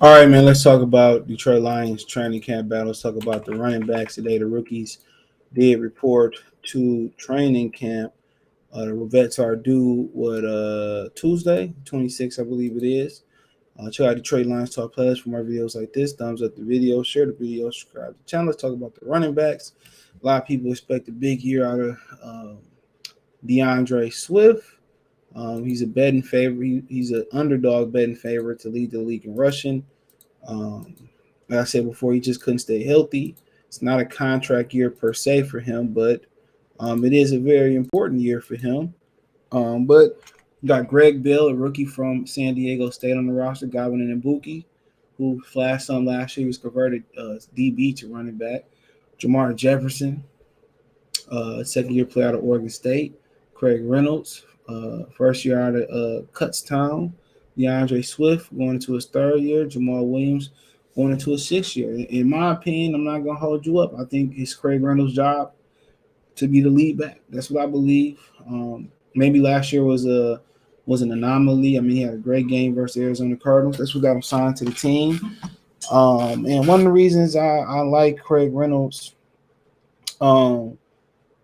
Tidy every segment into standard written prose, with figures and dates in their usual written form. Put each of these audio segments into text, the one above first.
All right, man. Let's talk about Detroit Lions training camp battle. Let's talk about the running backs today. The rookies did report to training camp. The vets are due Tuesday, 26th, I believe it is. Check out Detroit Lions Talk Players for more videos like this. Thumbs up the video, share the video, subscribe to the channel. Let's talk about the running backs. A lot of people expect a big year out of DeAndre Swift. He's a betting favorite. He's an underdog betting favorite to lead the league in rushing. Um, like I said before, he just couldn't stay healthy. It's not a contract year per se for him, but it is a very important year for him. But you got Greg Bill, a rookie from San Diego State on the roster, Godwin and Ibuki, who flashed some last year. He was converted DB to running back. Jamar Jefferson, second-year player out of Oregon State. Craig Reynolds, first year out of Kutztown. DeAndre Swift going into his third year. Jamal Williams going into his sixth year. In my opinion, I'm not going to hold you up. I think it's Craig Reynolds' job to be the lead back. That's what I believe. Maybe last year was an anomaly. I mean, he had a great game versus the Arizona Cardinals. That's what got him signed to the team. And one of the reasons I like Craig Reynolds, um,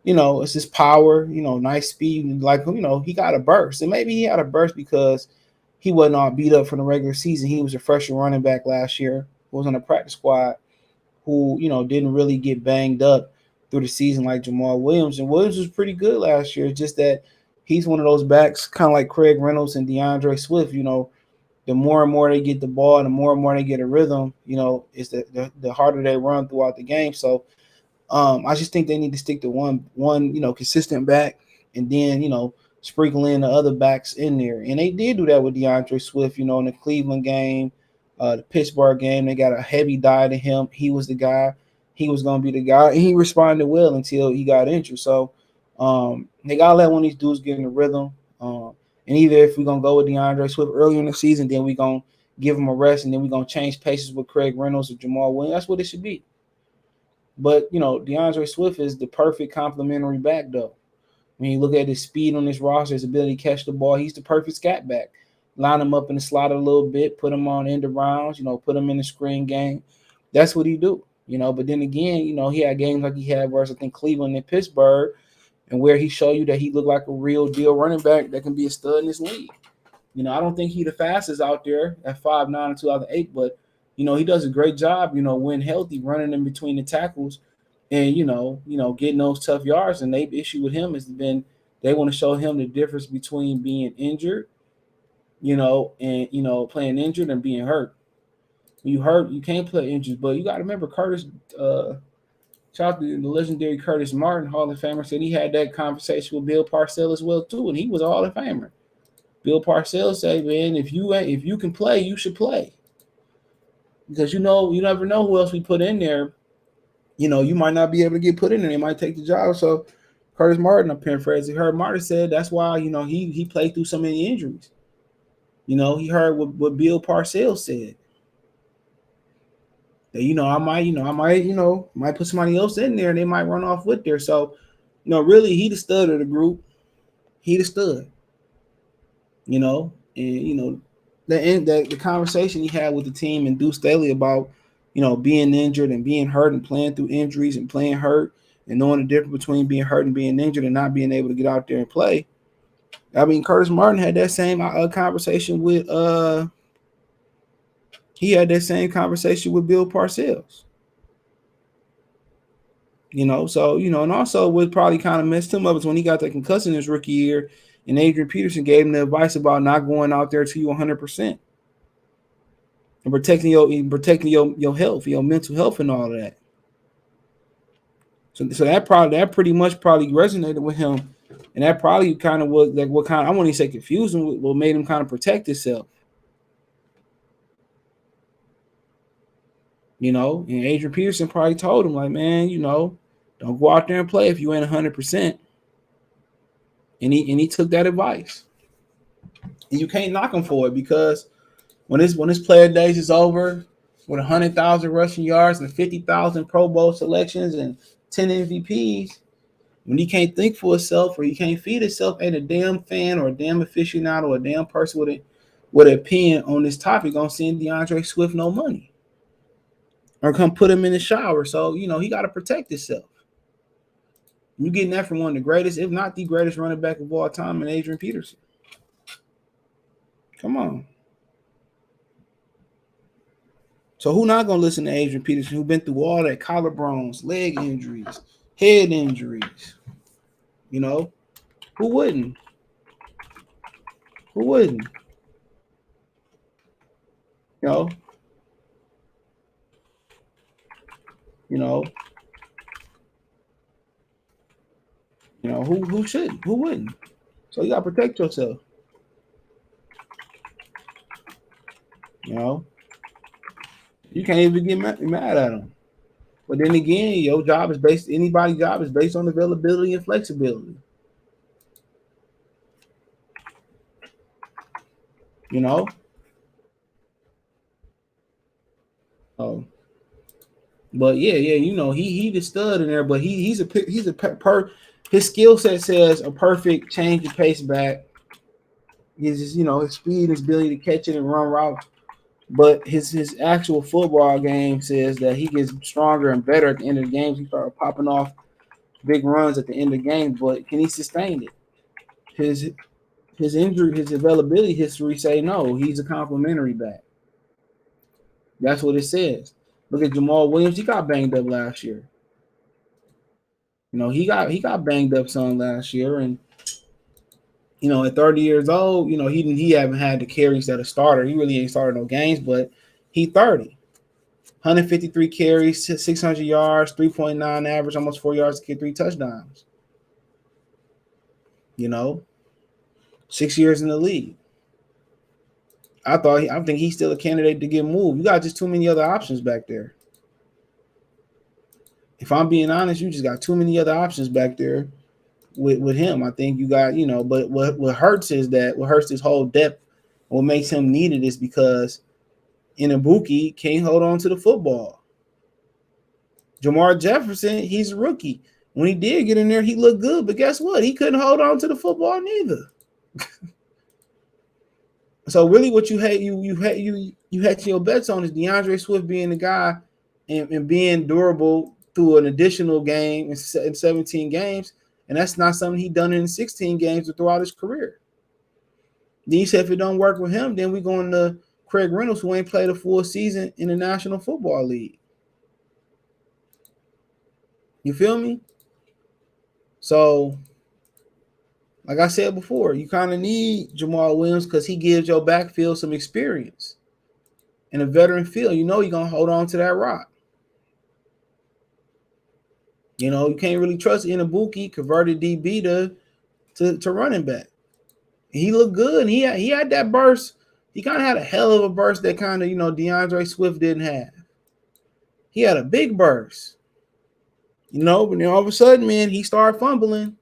it's his power, nice speed. Like, he got a burst. And maybe he had a burst because he wasn't all beat up from the regular season. He was a freshman running back last year who was on the practice squad who, didn't really get banged up through the season like Jamal Williams. And Williams was pretty good last year. It's just that he's one of those backs, kind of like Craig Reynolds and DeAndre Swift. The more and more they get the ball, the more and more they get a rhythm, it's the harder they run throughout the game. So I just think they need to stick to one consistent back, and then sprinkle in the other backs in there. And they did do that with DeAndre Swift. In the Cleveland game, the Pittsburgh game, they got a heavy dive to him. He was the guy. He was going to be the guy. And he responded well until he got injured. So they got to let one of these dudes get in the rhythm. And either if we're going to go with DeAndre Swift earlier in the season, then we're going to give him a rest, and then we're going to change paces with Craig Reynolds or Jamal Williams. That's what it should be. But, DeAndre Swift is the perfect complementary back, though. When you look at his speed on this roster, his ability to catch the ball, he's the perfect scat back. Line him up in the slot a little bit, put him on end of rounds, put him in the screen game. That's what he do, But then again, he had games like he had versus, I think, Cleveland and Pittsburgh, and where he showed you that he looked like a real deal running back that can be a stud in this league. I don't think he the fastest out there at 5'9" and 2008, but he does a great job, when healthy, running in between the tackles and getting those tough yards. And the issue with him has been they want to show him the difference between being injured, and playing injured and being hurt. When you hurt, you can't play injured. But you got to remember Curtis, shout out to the legendary Curtis Martin, Hall of Famer, said he had that conversation with Bill Parcells as well too, and he was a Hall of Famer. Bill Parcells said, "Man, if you can play, you should play, because you never know who else we put in there. You might not be able to get put in there. They might take the job." So Curtis Martin, I'm paraphrasing, heard Martin said that's why he played through so many injuries. He heard what Bill Parcells said. That I might put somebody else in there and they might run off with there. So really he the stud of the group. He the stud. And the conversation he had with the team and Deuce Staley about being injured and being hurt and playing through injuries and playing hurt and knowing the difference between being hurt and being injured and not being able to get out there and play. I mean, Curtis Martin had that same conversation with Bill Parcells. So and also what probably kind of messed him up is when he got that concussion his rookie year, and Adrian Peterson gave him the advice about not going out there till you 100% and protecting your health, your mental health, and all of that. So that pretty much probably resonated with him, and that probably kind of was like what kind of, I won't even say confusing, what made him kind of protect himself. And Adrian Peterson probably told him, like, man, don't go out there and play if you ain't 100%. And he took that advice. And you can't knock him for it, because when his player days is over with 100,000 rushing yards and 50,000 Pro Bowl selections and 10 MVPs, when he can't think for himself or he can't feed himself, ain't a damn fan or a damn aficionado or a damn person with a pen on this topic on send DeAndre Swift no money or come put him in the shower. So, he got to protect himself. You getting that from one of the greatest, if not the greatest running back of all time, in Adrian Peterson. Come on. So who not going to listen to Adrian Peterson, who been through all that collarbones, leg injuries, head injuries? Who wouldn't? Who wouldn't? You know, you know, who shouldn't? Who wouldn't? So you got to protect yourself. You know, you can't even get mad at them. But then again, your job is based. Anybody's job is based on availability and flexibility. You know. Oh, but yeah, he the stud in there. But he's his skill set says a perfect change of pace back. His speed, his ability to catch it and run routes. But his actual football game says that he gets stronger and better at the end of the games. He started popping off big runs at the end of the game, but can he sustain it? His injury, his availability history say no. He's a complimentary back. That's what it says. Look at Jamal Williams. He got banged up last year. He got banged up some last year, and at 30 years old, he haven't had the carries that a starter. He really ain't started no games, but he 30. 153 carries, 600 yards, 3.9 average, almost 4 yards to get 3 touchdowns. 6 years in the league. I think he's still a candidate to get moved. You got just too many other options back there. If I'm being honest, you just got too many other options back there with him. I think you got, but what hurts his whole depth, what makes him needed is because Ibuki can't hold on to the football. Jamar Jefferson, he's a rookie. When he did get in there, he looked good, but guess what? He couldn't hold on to the football neither. So really, what you hedge your bets on is DeAndre Swift being the guy and being durable through an additional game in 17 games, and that's not something he done in 16 games or throughout his career. Then you said if it don't work with him, then we going to Craig Reynolds, who ain't played a full season in the National Football League. You feel me? So, like I said before, you kind of need Jamal Williams because he gives your backfield some experience and a veteran feel. You're going to hold on to that rock. You can't really trust Ibuki, converted DB to running back. He looked good. He had that burst. He kind of had a hell of a burst that kind of, DeAndre Swift didn't have. He had a big burst. But then all of a sudden, man, he started fumbling.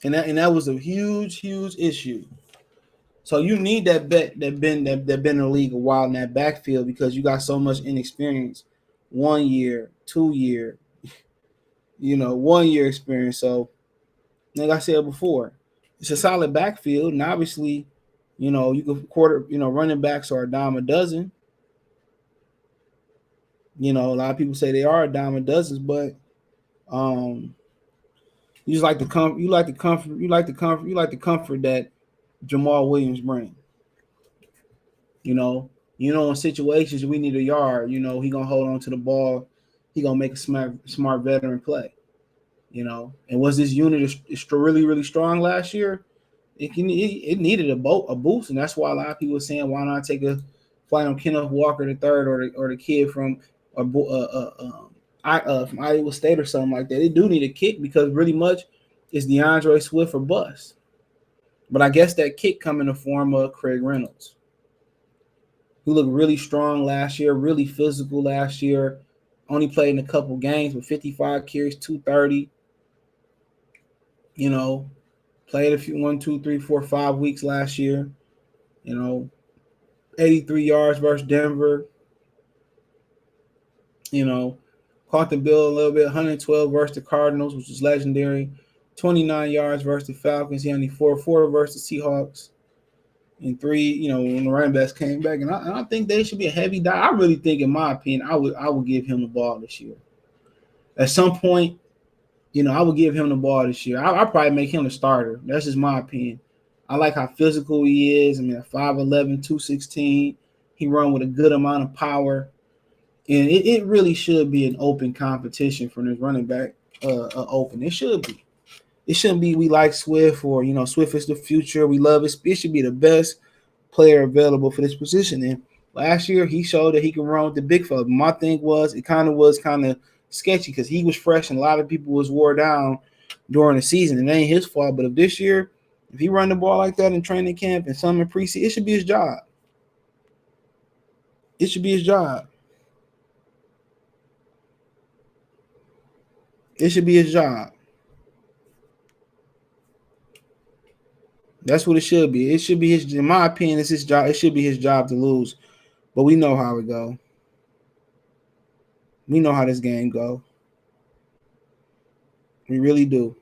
And that was a huge, huge issue. So you need that bet that been in the league a while in that backfield because you got so much inexperience. 1 year, 2 year, 1 year experience. So like I said before, it's a solid backfield, and obviously, you can running backs are a dime a dozen. A lot of people say they are a dime a dozen, but you just like the comfort. You like the comfort. You like the comfort that Jamal Williams brings. In situations we need a yard. He gonna hold on to the ball. He gonna make a smart veteran play. And was this unit really, really strong last year? It needed a boost, and that's why a lot of people are saying, why not take a flight on Kenneth Walker the third or the kid from Iowa State or something like that. They do need a kick because really much is DeAndre Swift or bust. But I guess that kick come in the form of Craig Reynolds, who looked really strong last year, really physical last year. Only played in a couple games with 55 carries, 230. Played a few 1, 2, 3, 4, 5 weeks last year. 83 yards versus Denver. Caught the bill a little bit, 112 versus the Cardinals, which is legendary. 29 yards versus the Falcons. He only 4-4 versus the Seahawks. And 3, when the running backs came back. And I think they should be a heavy dive. I really think, in my opinion, I would give him the ball this year. At some point, I would give him the ball this year. I'll probably make him the starter. That's just my opinion. I like how physical he is. I mean, at 5'11", 216, he run with a good amount of power. And it really should be an open competition for this running back open. It should be. It shouldn't be we like Swift or, Swift is the future. We love it. It should be the best player available for this position. And last year, he showed that he can run with the big fella. My thing was, it was kind of sketchy because he was fresh and a lot of people was wore down during the season. And it ain't his fault. But if this year, if he run the ball like that in training camp and some in preseason, it should be his job. It should be his job. It should be his job. That's what it should be. It should be his. In my opinion, it's his job. It should be his job to lose. But we know how it go. We know how this game go. We really do.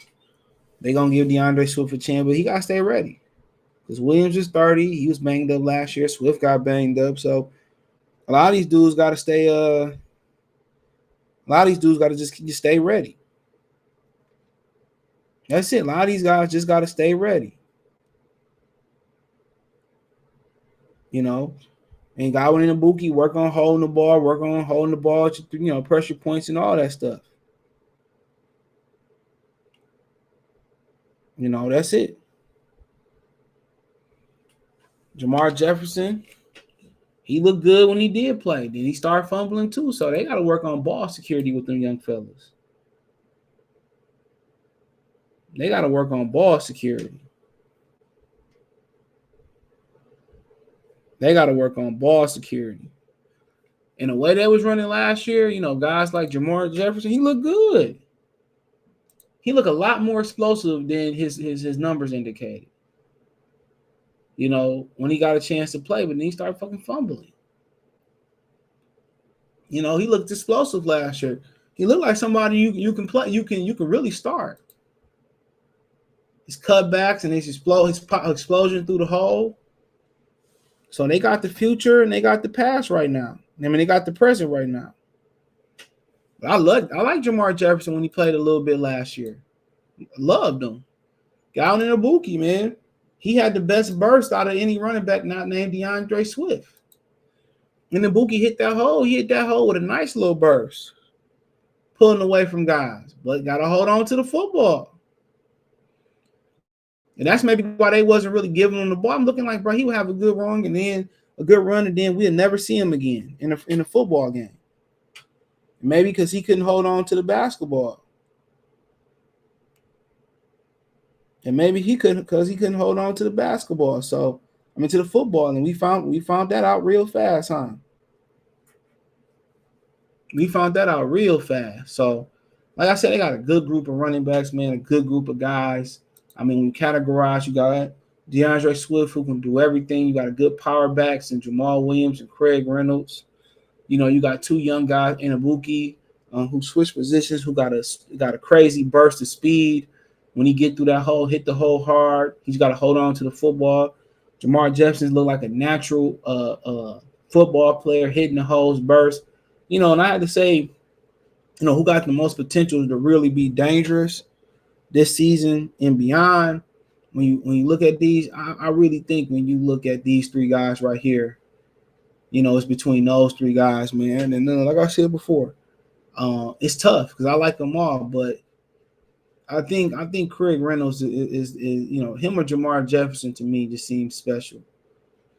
They gonna give DeAndre Swift a chance, but he gotta stay ready. Because Williams is 30. He was banged up last year. Swift got banged up. So a lot of these dudes gotta stay. A lot of these dudes gotta just stay ready. That's it. A lot of these guys just gotta stay ready. And Godwin and Ibuki work on holding the ball, pressure points and all that stuff. That's it. Jamar Jefferson, he looked good when he did play. Then he started fumbling too. So they got to work on ball security with them young fellas. They got to work on ball security. They got to work on ball security. And the way they was running last year, guys like Jamar Jefferson, he looked good. He looked a lot more explosive than his numbers indicated. When he got a chance to play, but then he started fucking fumbling. He looked explosive last year. He looked like somebody you can play. You can really start. His cutbacks and his explosion through the hole. So they got the future and they got the past right now. I mean, they got the present right now. But I like Jamar Jefferson when he played a little bit last year. Loved him. Got in Ibuki, man. He had the best burst out of any running back not named DeAndre Swift. And Ibuki hit that hole. He hit that hole with a nice little burst. Pulling away from guys. But got to hold on to the football. And that's maybe why they wasn't really giving him the ball. I'm looking like, bro, he would have a good run and then we'll never see him again in a football game. Maybe because he couldn't hold on to the basketball. And maybe he couldn't because he couldn't hold on to the basketball. So, to the football. And we found that out real fast, huh? We found that out real fast. So, like I said, they got a good group of running backs, man, a good group of guys. When you categorize, you got DeAndre Swift, who can do everything. You got a good power backs in Jamal Williams and Craig Reynolds. You got two young guys in Ibuki who switch positions, who got a crazy burst of speed. When he get through that hole, hit the hole hard. He's got to hold on to the football. Jamar Jefferson looked like a natural football player, hitting the holes, burst. And I had to say, who got the most potential to really be dangerous this season and beyond. When you look at these, I really think when you look at these three guys right here, it's between those three guys, man. And then, like I said before, it's tough because I like them all, but I think Craig Reynolds is him or Jamar Jefferson to me just seems special.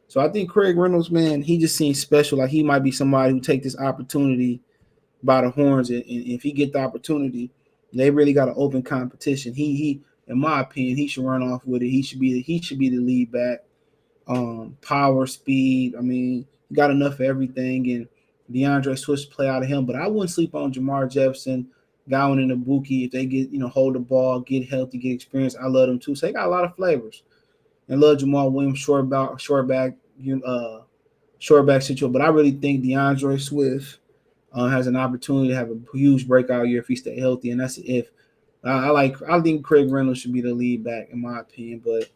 So I think Craig Reynolds, man, he just seems special. Like he might be somebody who take this opportunity by the horns, and if he get the opportunity, they really got an open competition. He, in my opinion, he should run off with it. He should be the lead back. Power, speed. He got enough of everything, and DeAndre Swift play out of him. But I wouldn't sleep on Jamar Jefferson, Godwin and Ibuki. If they get hold the ball, get healthy, get experience, I love them too. So they got a lot of flavors. And love Jamal Williams, short back situation. But I really think DeAndre Swift has an opportunity to have a huge breakout year if he stay healthy, and that's if I think Craig Reynolds should be the lead back in my opinion, but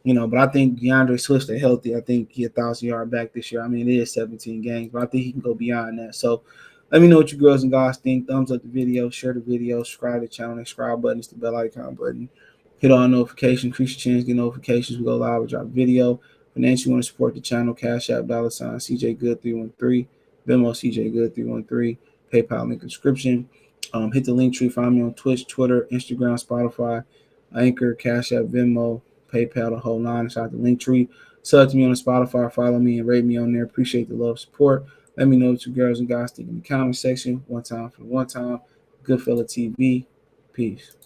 but I think DeAndre Swift stay healthy. I think he 1,000 yard back this year. I mean, it is 17 games, but I think he can go beyond that. So let me know what you girls and guys think. Thumbs up the video, share the video, subscribe to the channel, subscribe button, it's the bell icon button. Hit on notifications, increase your chance, get notifications. We go live, we drop a video. Financially, you want to support the channel, Cash App, $ CJ Good 313, Venmo CJ Good 313, PayPal link in description. Hit the link tree, find me on Twitch, Twitter, Instagram, Spotify, Anchor, Cash App, Venmo, PayPal, the whole nine. Shout out the link tree. Sub to me on Spotify, follow me and rate me on there. Appreciate the love, support. Let me know what you girls and guys think in the comment section. One time for the one time. Goodfella TV. Peace.